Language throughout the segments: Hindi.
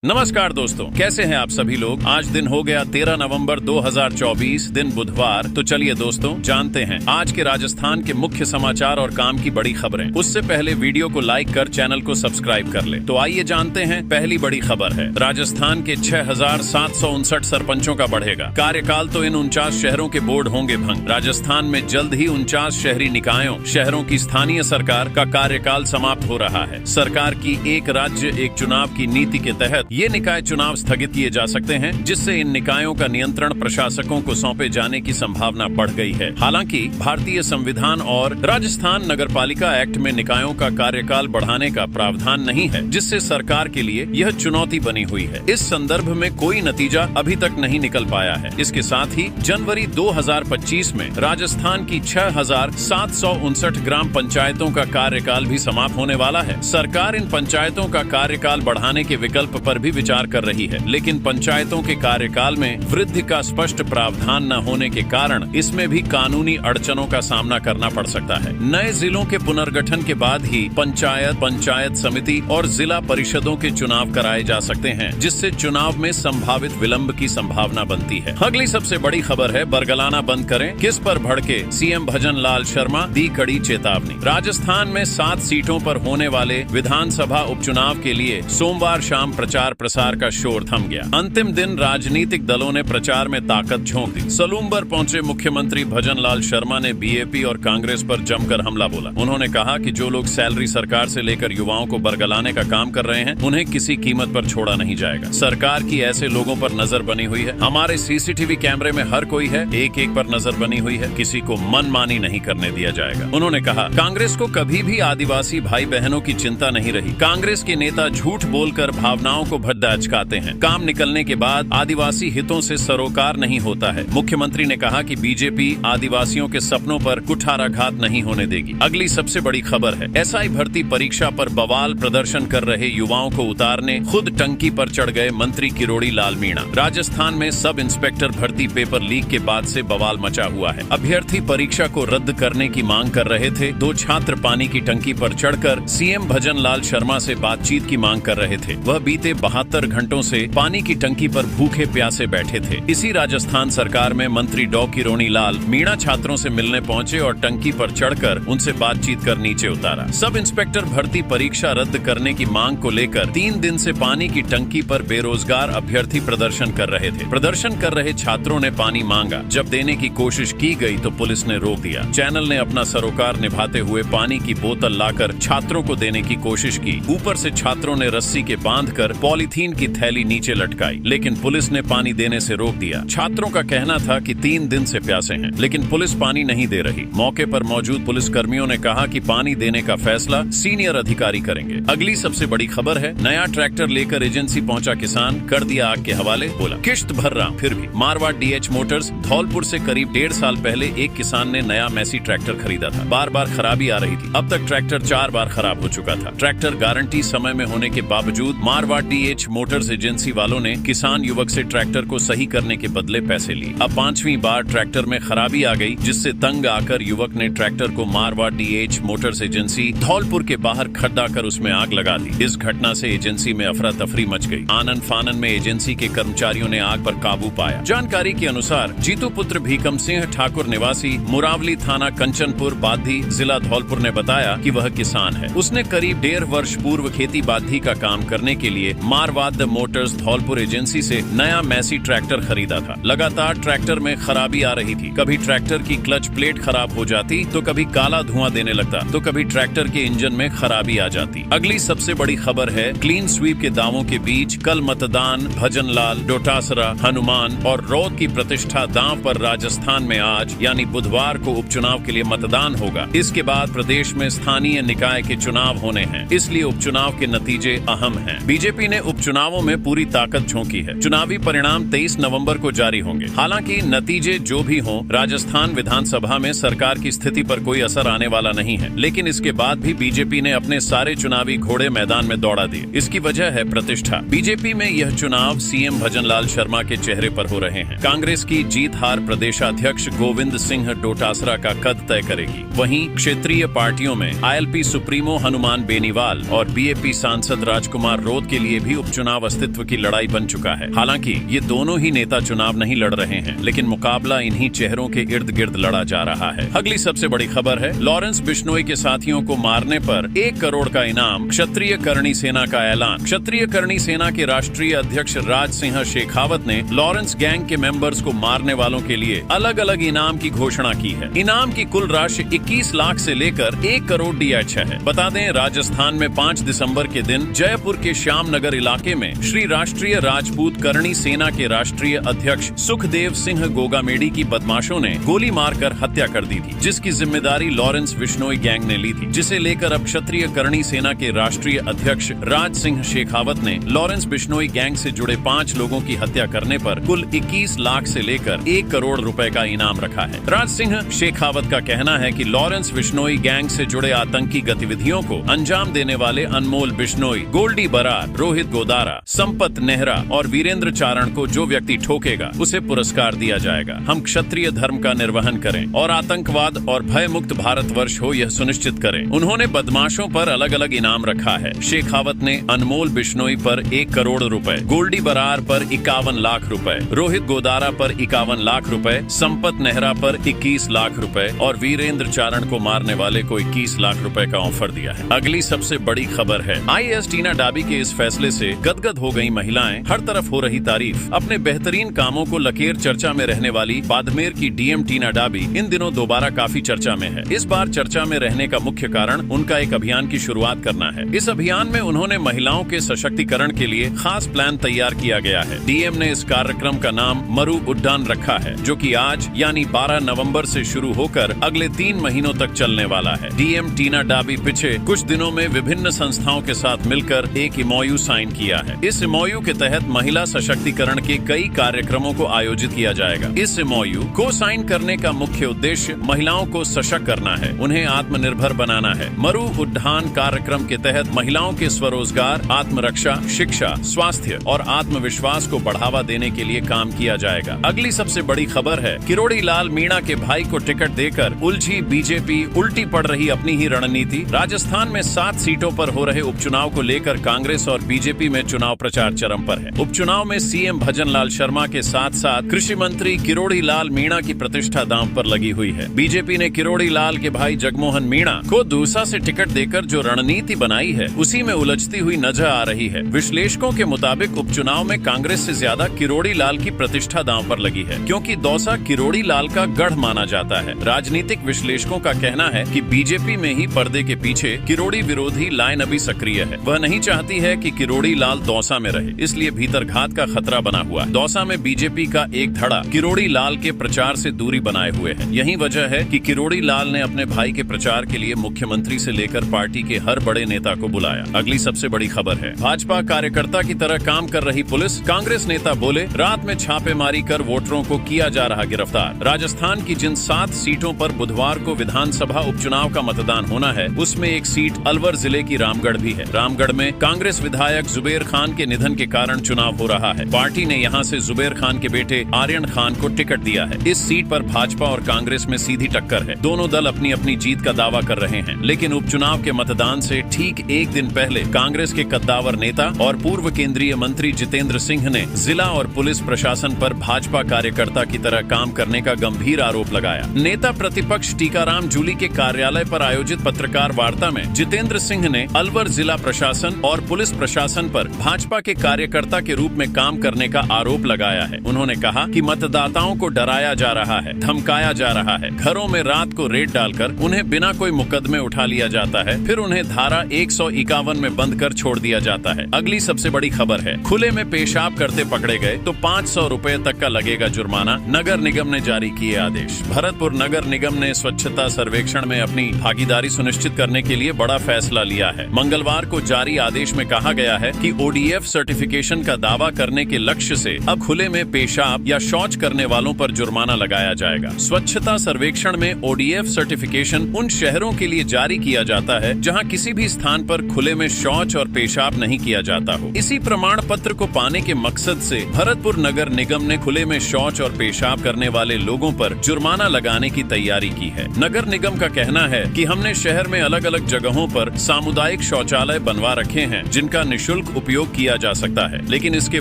नमस्कार दोस्तों, कैसे हैं आप सभी लोग। आज दिन हो गया 13 नवंबर 2024, दिन बुधवार। तो चलिए दोस्तों जानते हैं आज के राजस्थान के मुख्य समाचार और काम की बड़ी खबरें। उससे पहले वीडियो को लाइक कर चैनल को सब्सक्राइब कर ले। तो आइए जानते हैं। पहली बड़ी खबर है राजस्थान के 6,759 सरपंचों का बढ़ेगा कार्यकाल। तो इन 49 शहरों के बोर्ड होंगे भंग। राजस्थान में जल्द ही 49 शहरी निकायों शहरों की स्थानीय सरकार का कार्यकाल समाप्त हो रहा है। सरकार की एक राज्य एक चुनाव की नीति के तहत ये निकाय चुनाव स्थगित किए जा सकते हैं, जिससे इन निकायों का नियंत्रण प्रशासकों को सौंपे जाने की संभावना बढ़ गई है। हालांकि भारतीय संविधान और राजस्थान नगरपालिका एक्ट में निकायों का कार्यकाल बढ़ाने का प्रावधान नहीं है, जिससे सरकार के लिए यह चुनौती बनी हुई है। इस संदर्भ में कोई नतीजा अभी तक नहीं निकल पाया है। इसके साथ ही जनवरी 2025 में राजस्थान की 6,759 ग्राम पंचायतों का कार्यकाल भी समाप्त होने वाला है। सरकार इन पंचायतों का कार्यकाल बढ़ाने के विकल्प पर भी विचार कर रही है, लेकिन पंचायतों के कार्यकाल में वृद्धि का स्पष्ट प्रावधान न होने के कारण इसमें भी कानूनी अड़चनों का सामना करना पड़ सकता है। नए जिलों के पुनर्गठन के बाद ही पंचायत समिति और जिला परिषदों के चुनाव कराए जा सकते हैं, जिससे चुनाव में संभावित विलंब की संभावना बनती है। अगली सबसे बड़ी खबर है बरगलाना बंद करें, किस पर भड़के सीएम भजन लाल शर्मा, दी कड़ी चेतावनी। राजस्थान में 7 सीटों पर होने वाले विधानसभा उपचुनाव के लिए सोमवार शाम प्रचार प्रसार का शोर थम गया। अंतिम दिन राजनीतिक दलों ने प्रचार में ताकत झोंक दी। सलूम्बर पहुंचे मुख्यमंत्री भजन लाल शर्मा ने बीएपी और कांग्रेस पर जमकर हमला बोला। उन्होंने कहा कि जो लोग सैलरी सरकार से लेकर युवाओं को बरगलाने का काम कर रहे हैं, उन्हें किसी कीमत पर छोड़ा नहीं जाएगा। सरकार की ऐसे लोगों पर नजर बनी हुई है। हमारे सीसीटीवी कैमरे में हर कोई है, एक एक पर नजर बनी हुई है, किसी को मनमानी नहीं करने दिया जाएगा। उन्होंने कहा कांग्रेस को कभी भी आदिवासी भाई बहनों की चिंता नहीं रही। कांग्रेस के नेता झूठ बोलकर भावनाओं को भड़काते हैं। काम निकलने के बाद आदिवासी हितों से सरोकार नहीं होता है। मुख्यमंत्री ने कहा कि बीजेपी आदिवासियों के सपनों पर कुठाराघात नहीं होने देगी। अगली सबसे बड़ी खबर है एसआई भर्ती परीक्षा पर बवाल प्रदर्शन कर रहे युवाओं को उतारने खुद टंकी पर चढ़ गए मंत्री किरोड़ी लाल मीणा। राजस्थान में सब इंस्पेक्टर भर्ती पेपर लीक के बाद से बवाल मचा हुआ है। अभ्यर्थी परीक्षा को रद्द करने की मांग कर रहे थे। 2 छात्र पानी की टंकी पर चढ़कर सीएम भजन लाल शर्मा से बातचीत की मांग कर रहे थे। वह बीते 72 घंटों से पानी की टंकी पर भूखे प्यासे बैठे थे। इसी राजस्थान सरकार में मंत्री डॉ किरोड़ी लाल मीणा छात्रों से मिलने पहुंचे और टंकी पर चढ़कर उनसे बातचीत कर नीचे उतारा। सब इंस्पेक्टर भर्ती परीक्षा रद्द करने की मांग को लेकर 3 दिन से पानी की टंकी पर बेरोजगार अभ्यर्थी प्रदर्शन कर रहे थे। प्रदर्शन कर रहे छात्रों ने पानी मांगा। जब देने की कोशिश की गई तो पुलिस ने रोक दिया। चैनल ने अपना सरोकार निभाते हुए पानी की बोतल लाकर छात्रों को देने की कोशिश की। ऊपर से छात्रों ने रस्सी के बांधकर पॉलीथीन की थैली नीचे लटकाई, लेकिन पुलिस ने पानी देने से रोक दिया। छात्रों का कहना था कि 3 दिन से प्यासे हैं, लेकिन पुलिस पानी नहीं दे रही। मौके पर मौजूद पुलिस कर्मियों ने कहा कि पानी देने का फैसला सीनियर अधिकारी करेंगे। अगली सबसे बड़ी खबर है नया ट्रैक्टर लेकर एजेंसी पहुंचा किसान, कर दिया आग के हवाले। बोला किश्त भर रहा फिर भी। मारवाड़ डीएच मोटर्स धौलपुर से करीब 1.5 साल पहले एक किसान ने नया मैसी ट्रैक्टर खरीदा था। बार बार खराबी आ रही थी। अब तक ट्रैक्टर 4 बार खराब हो चुका था। ट्रैक्टर गारंटी समय में होने के बावजूद मारवाड़ डीएच मोटर्स एजेंसी वालों ने किसान युवक से ट्रैक्टर को सही करने के बदले पैसे लिए। अब 5वीं बार ट्रैक्टर में खराबी आ गई, जिससे तंग आकर युवक ने ट्रैक्टर को Marwar DH motors agency Dholpur के बाहर खड्डा कर उसमें आग लगा दी। इस घटना से एजेंसी में अफरा तफरी मच गई। आनन फानन में एजेंसी के कर्मचारियों ने आग पर काबू पाया। जानकारी के अनुसार जीतू पुत्र भीकम सिंह ठाकुर निवासी मुरावली थाना कंचनपुर बाधी जिला धौलपुर ने बताया कि वह किसान है। उसने करीब 1.5 वर्ष पूर्व खेती बाधी का काम करने के लिए मारवाड़ मोटर्स धौलपुर एजेंसी से नया मैसी ट्रैक्टर खरीदा था। लगातार ट्रैक्टर में खराबी आ रही थी। कभी ट्रैक्टर की क्लच प्लेट खराब हो जाती, तो कभी काला धुआं देने लगता, तो कभी ट्रैक्टर के इंजन में खराबी आ जाती। अगली सबसे बड़ी खबर है क्लीन स्वीप के दावों के बीच कल मतदान। भजन लाल, डोटासरा, हनुमान और रौद की प्रतिष्ठा दांव पर। राजस्थान में आज यानी बुधवार को उपचुनाव के लिए मतदान होगा। इसके बाद प्रदेश में स्थानीय निकाय के चुनाव होने हैं, इसलिए उपचुनाव के नतीजे अहम हैं। बीजेपी ने उपचुनावों में पूरी ताकत झोंकी है। चुनावी परिणाम 23 नवंबर को जारी होंगे। हालांकि नतीजे जो भी हों, राजस्थान विधानसभा में सरकार की स्थिति पर कोई असर आने वाला नहीं है। लेकिन इसके बाद भी बीजेपी ने अपने सारे चुनावी घोड़े मैदान में दौड़ा दिए। इसकी वजह है प्रतिष्ठा। बीजेपी में यह चुनाव सीएम भजन लाल शर्मा के चेहरे पर हो रहे हैं। कांग्रेस की जीत हार प्रदेशाध्यक्ष गोविंद सिंह डोटासरा का कद तय करेगी। वहीं क्षेत्रीय पार्टियों में आईएलपी सुप्रीमो हनुमान बेनीवाल और बीएपी सांसद राजकुमार रोध के लिए भी भी उपचुनाव अस्तित्व की लड़ाई बन चुका है। हालांकि ये दोनों ही नेता चुनाव नहीं लड़ रहे हैं, लेकिन मुकाबला इन्हीं चेहरों के इर्द गिर्द लड़ा जा रहा है। अगली सबसे बड़ी खबर है, लॉरेंस बिश्नोई के साथियों को मारने पर 1 करोड़ का इनाम, क्षत्रिय करणी सेना का ऐलान। क्षत्रिय करणी सेना के राष्ट्रीय अध्यक्ष राज सिंह शेखावत ने लॉरेंस गैंग के मेंबर्स को मारने वालों के लिए अलग अलग इनाम की घोषणा की है। इनाम की कुल राशि 21 लाख से लेकर 1 करोड़ DH है। बता दें, राजस्थान में 5 दिसंबर के दिन जयपुर के श्यामनगर इलाके में श्री राष्ट्रीय राजपूत करणी सेना के राष्ट्रीय अध्यक्ष सुखदेव सिंह गोगामेडी की बदमाशों ने गोली मारकर हत्या कर दी थी, जिसकी जिम्मेदारी लॉरेंस बिश्नोई गैंग ने ली थी, जिसे लेकर अब क्षत्रिय करणी सेना के राष्ट्रीय अध्यक्ष राज सिंह शेखावत ने लॉरेंस बिश्नोई गैंग से जुड़े 5 लोगों की हत्या करने पर कुल 21 लाख से लेकर 1 करोड़ रुपए का इनाम रखा है। राज सिंह शेखावत का कहना है कि लॉरेंस बिश्नोई गैंग से जुड़े आतंकी गतिविधियों को अंजाम देने वाले अनमोल बिश्नोई, गोल्डी बरार, रोहित गोदारा, संपत नेहरा और वीरेंद्र चारण को जो व्यक्ति ठोकेगा उसे पुरस्कार दिया जाएगा। हम क्षत्रिय धर्म का निर्वहन करें और आतंकवाद और भय मुक्त भारतवर्ष हो, यह सुनिश्चित करें। उन्होंने बदमाशों पर अलग अलग इनाम रखा है। शेखावत ने अनमोल बिश्नोई पर 1 करोड़ रुपए, गोल्डी बरार पर 51 लाख रुपए, रोहित गोदारा पर 51 लाख रुपए, संपत नेहरा पर 21 लाख रुपए और वीरेंद्र चारण को मारने वाले को 21 लाख रुपए का ऑफर दिया है। अगली सबसे बड़ी खबर है, IAS टीना डाबी के इस फैसले से गदगद हो गई महिलाएं, हर तरफ हो रही तारीफ। अपने बेहतरीन कामों को लकेर चर्चा में रहने वाली बाड़मेर की DM टीना डाबी इन दिनों दोबारा काफी चर्चा में है। इस बार चर्चा में रहने का मुख्य कारण उनका एक अभियान की शुरुआत करना है। इस अभियान में उन्होंने महिलाओं के सशक्तिकरण के लिए खास प्लान तैयार किया गया है। DM ने इस कार्यक्रम का नाम मरु उड्डान रखा है, जो कि आज यानी 12 नवंबर से शुरू होकर अगले 3 महीनों तक चलने वाला है। DM टीना डाबी पिछले कुछ दिनों में विभिन्न संस्थाओं के साथ मिलकर एक MOU साइन किया है। इस MOU के तहत महिला सशक्तिकरण के कई कार्यक्रमों को आयोजित किया जाएगा। इस MOU को साइन करने का मुख्य उद्देश्य महिलाओं को सशक्त करना है, उन्हें आत्मनिर्भर बनाना है। मरु उड्डान कार्यक्रम के तहत महिलाओं के स्वरोजगार, आत्मरक्षा, शिक्षा, स्वास्थ्य और आत्मविश्वास को बढ़ावा देने के लिए काम किया जाएगा। अगली सबसे बड़ी खबर है, किरोड़ी लाल मीणा के भाई को टिकट देकर उलझी बीजेपी, उल्टी पड़ रही अपनी ही रणनीति। राजस्थान में 7 सीटों पर हो रहे उपचुनाव को लेकर कांग्रेस और बीजेपी में चुनाव प्रचार चरम पर है। उपचुनाव में CM भजन लाल शर्मा के साथ साथ कृषि मंत्री किरोड़ी लाल मीणा की प्रतिष्ठा दांव पर लगी हुई है। बीजेपी ने किरोड़ी लाल के भाई जगमोहन मीणा को दूसरा से टिकट देकर जो रणनीति बनाई है, उसी में उलझती हुई नजर आ रही है। विश्लेषकों के मुताबिक उपचुनाव में कांग्रेस से ज्यादा किरोड़ी लाल की प्रतिष्ठा दांव पर लगी है, क्योंकि दौसा किरोड़ी लाल का गढ़ माना जाता है। राजनीतिक विश्लेषकों का कहना है कि बीजेपी में ही पर्दे के पीछे किरोड़ी विरोधी लाइन अभी सक्रिय है। वह नहीं चाहती है कि किरोड़ी लाल दौसा में रहे, इसलिए भीतर घात का खतरा बना हुआ। दौसा में बीजेपी का एक धड़ा किरोड़ी लाल के प्रचार से दूरी बनाए हुए है। यही वजह है कि किरोड़ी लाल ने अपने भाई के प्रचार के लिए मुख्यमंत्री से लेकर पार्टी के हर बड़े नेता को बुलाया। अगली सबसे बड़ी खबर है, भाजपा कार्यकर्ता की तरह काम कर रही पुलिस। कांग्रेस नेता बोले, रात में छापेमारी कर वोटरों को किया जा रहा गिरफ्तार। राजस्थान की जिन 7 सीटों पर बुधवार को विधानसभा उपचुनाव का मतदान होना है, उसमें एक सीट अलवर जिले की रामगढ़ भी है। रामगढ़ में कांग्रेस विधायक जुबेर खान के निधन के कारण चुनाव हो रहा है। पार्टी ने यहां से जुबेर खान के बेटे आर्यन खान को टिकट दिया है। इस सीट पर भाजपा और कांग्रेस में सीधी टक्कर है। दोनों दल अपनी अपनी जीत का दावा कर रहे हैं, लेकिन उपचुनाव के मतदान से ठीक एक दिन पहले कांग्रेस के कद्दावर नेता और पूर्व केंद्रीय मंत्री जितेंद्र सिंह ने जिला और पुलिस प्रशासन पर भाजपा कार्यकर्ता की तरह काम करने का गंभीर आरोप लगाया। नेता प्रतिपक्ष टीकाराम जूली के कार्यालय पर आयोजित पत्रकार वार्ता में जितेंद्र सिंह ने अलवर जिला प्रशासन और पुलिस प्रशासन पर भाजपा के कार्यकर्ता के रूप में काम करने का आरोप लगाया है। उन्होंने कहा कि मतदाताओं को डराया जा रहा है, धमकाया जा रहा है, घरों में रात को रेड डालकर उन्हें बिना कोई मुकदमे उठा लिया जाता है, फिर उन्हें धारा 151 में बंद कर छोड़ दिया जाता है। अगली सबसे बड़ी खबर है, खुले में पेशाब करते पकड़े गए तो 500 रुपए तक का लगेगा जुर्माना। नगर निगम ने जारी किए आदेश। भरतपुर नगर निगम ने स्वच्छता सर्वेक्षण में अपनी भागीदारी सुनिश्चित करने के लिए बड़ा फैसला लिया है। मंगलवार को जारी आदेश में कहा गया है कि ODF सर्टिफिकेशन का दावा करने के लक्ष्य से अब खुले में पेशाब या शौच करने वालों पर जुर्माना लगाया जाएगा। स्वच्छता सर्वेक्षण में ODF सर्टिफिकेशन उन शहरों के लिए जारी किया जाता है जहां किसी भी स्थान पर खुले में शौच और पेशाब नहीं किया जाता हो। इसी प्रमाण पत्र को पाने के मकसद से भरतपुर नगर निगम ने खुले में शौच और पेशाब करने वाले लोगों पर जुर्माना लगाने की तैयारी की है। नगर निगम का कहना है कि हमने शहर में अलग अलग जगहों पर सामुदायिक शौचालय बनवा रखे हैं, जिनका निःशुल्क निःशुल्क उपयोग किया जा सकता है, लेकिन इसके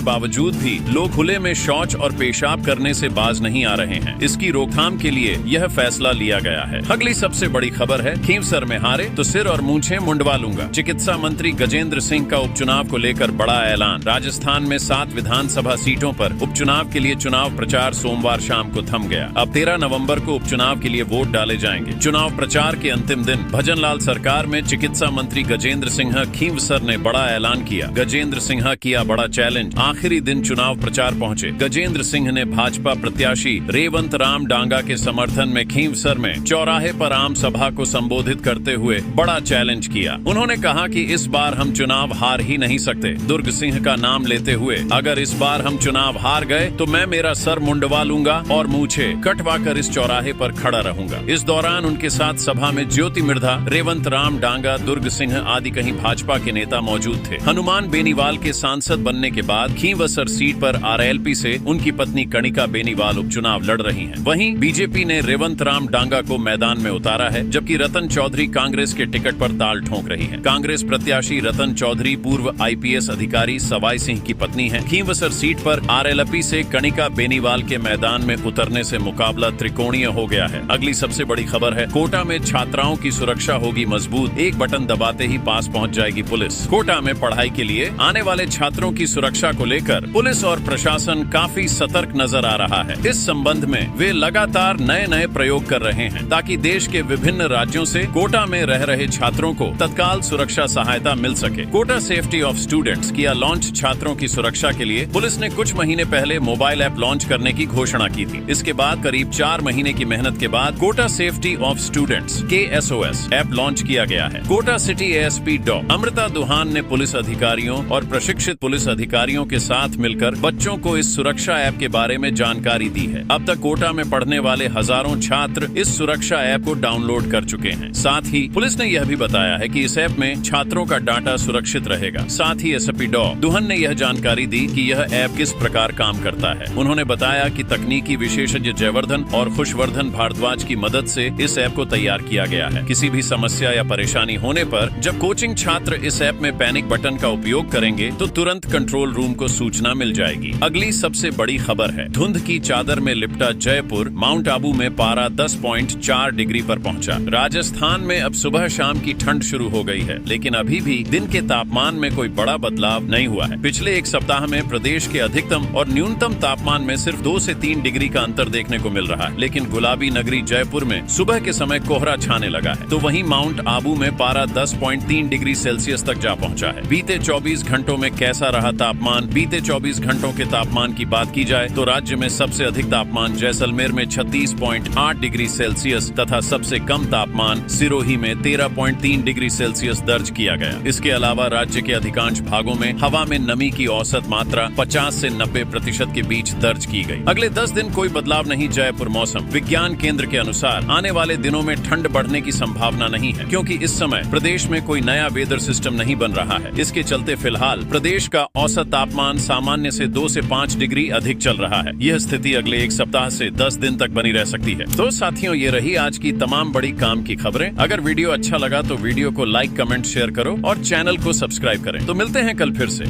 बावजूद भी लोग खुले में शौच और पेशाब करने से बाज नहीं आ रहे हैं। इसकी रोकथाम के लिए यह फैसला लिया गया है। अगली सबसे बड़ी खबर है, खींवसर में हारे तो सिर और मूंछें मुंडवा लूंगा। चिकित्सा मंत्री गजेंद्र सिंह का उपचुनाव को लेकर बड़ा ऐलान। राजस्थान में 7 विधानसभा सीटों पर उपचुनाव के लिए चुनाव प्रचार सोमवार शाम को थम गया। अब 13 नवंबर को उपचुनाव के लिए वोट डाले जाएंगे। चुनाव प्रचार के अंतिम दिन भजनलाल सरकार में चिकित्सा मंत्री गजेंद्र सिंह खींवसर ने बड़ा ऐलान किया। गजेंद्र सिंह किया बड़ा चैलेंज। आखिरी दिन चुनाव प्रचार पहुंचे गजेंद्र सिंह ने भाजपा प्रत्याशी रेवंत राम डांगा के समर्थन में खींवसर में चौराहे पर आम सभा को संबोधित करते हुए बड़ा चैलेंज किया। उन्होंने कहा कि इस बार हम चुनाव हार ही नहीं सकते। दुर्ग सिंह का नाम लेते हुए, अगर इस बार हम चुनाव हार गए तो मैं मेरा सर मुंडवा लूंगा और मूछे कटवा कर इस चौराहे पर खड़ा रहूंगा। इस दौरान उनके साथ सभा में ज्योति मिर्धा, रेवंत राम डांगा, दुर्ग सिंह आदि कहीं भाजपा के नेता मौजूद थे। हनुमान बेनीवाल के सांसद बनने के बाद खींवसर सीट पर आरएलपी से उनकी पत्नी कणिका बेनीवाल उपचुनाव लड़ रही हैं। वहीं बीजेपी ने रेवंत राम डांगा को मैदान में उतारा है, जबकि रतन चौधरी कांग्रेस के टिकट पर ताल ठोंक रही है। कांग्रेस प्रत्याशी रतन चौधरी पूर्व आईपीएस अधिकारी सवाई सिंह की पत्नी है। खींवसर सीट पर आरएलपी से कणिका बेनीवाल के मैदान में उतरने से मुकाबला त्रिकोणीय हो गया है। अगली सबसे बड़ी खबर है, कोटा में छात्राओं की सुरक्षा होगी मजबूत। एक बटन दबाते ही पास पहुंच जाएगी पुलिस। कोटा में पढ़ाई के लिए आने वाले छात्रों की सुरक्षा को लेकर पुलिस और प्रशासन काफी सतर्क नजर आ रहा है। इस संबंध में वे लगातार नए प्रयोग कर रहे हैं ताकि देश के विभिन्न राज्यों से कोटा में रह रहे छात्रों को तत्काल सुरक्षा सहायता मिल सके। कोटा सेफ्टी ऑफ स्टूडेंट्स किया लॉन्च। छात्रों की सुरक्षा के लिए पुलिस ने कुछ महीने पहले मोबाइल ऐप लॉन्च करने की घोषणा की थी। इसके बाद करीब 4 महीने की मेहनत के बाद Kota safety of students KSOS app launch किया गया है। कोटा सिटी ASP डॉ. अमृता दुहान ने पुलिस अधिकारियों और प्रशिक्षित पुलिस अधिकारियों के साथ मिलकर बच्चों को इस सुरक्षा ऐप के बारे में जानकारी दी है। अब तक कोटा में पढ़ने वाले हजारों छात्र इस सुरक्षा ऐप को डाउनलोड कर चुके हैं। साथ ही पुलिस ने यह भी बताया है कि इस ऐप में छात्रों का डाटा सुरक्षित रहेगा। साथ ही एसपी डॉ. दुहन ने यह जानकारी दी कि यह ऐप किस प्रकार काम करता है। उन्होंने बताया कि तकनीकी विशेषज्ञ जयवर्धन और खुशवर्धन भारद्वाज की मदद से इस ऐप को तैयार किया गया है। किसी भी समस्या या परेशानी होने पर जब कोचिंग छात्र इस ऐप में पैनिक बटन का उपयोग करेंगे तो तुरंत कंट्रोल रूम को सूचना मिल जाएगी। अगली सबसे बड़ी खबर है, धुंध की चादर में लिपटा जयपुर। माउंट आबू में पारा 10.4 डिग्री पर पहुंचा। राजस्थान में अब सुबह शाम की ठंड शुरू हो गई है, लेकिन अभी भी दिन के तापमान में कोई बड़ा बदलाव नहीं हुआ है। पिछले एक सप्ताह में प्रदेश के अधिकतम और न्यूनतम तापमान में सिर्फ 2 से 3 डिग्री का अंतर देखने को मिल रहा है, लेकिन गुलाबी नगरी जयपुर में सुबह के समय कोहरा छाने लगा है। तो वहीं माउंट आबू में पारा 10.3 डिग्री सेल्सियस तक जा पहुंचा है। बीते 24 घंटों में कैसा रहा तापमान? बीते 24 घंटों के तापमान की बात की जाए तो राज्य में सबसे अधिक तापमान जैसलमेर में 36.8 डिग्री सेल्सियस तथा सबसे कम तापमान सिरोही में 13.3 डिग्री सेल्सियस दर्ज किया गया। इसके अलावा राज्य के अधिकांश भागों में हवा में नमी की औसत मात्रा 50 से 90% के बीच दर्ज की गई। अगले 10 दिन कोई बदलाव नहीं। जयपुर मौसम विज्ञान केंद्र के अनुसार आने वाले दिनों में ठंड बढ़ने की संभावना नहीं है, क्योंकि इस समय प्रदेश में कोई नया वेदर सिस्टम नहीं बन रहा है। इसके चलते फिलहाल प्रदेश का औसत तापमान सामान्य से 2 से 5 डिग्री अधिक चल रहा है। यह स्थिति अगले एक सप्ताह से 10 दिन तक बनी रह सकती है। तो साथियों, ये रही आज की तमाम बड़ी काम की खबरें। अगर वीडियो अच्छा लगा तो वीडियो को लाइक, कमेंट, शेयर करो और चैनल को सब्सक्राइब करें। तो मिलते हैं कल फिर से।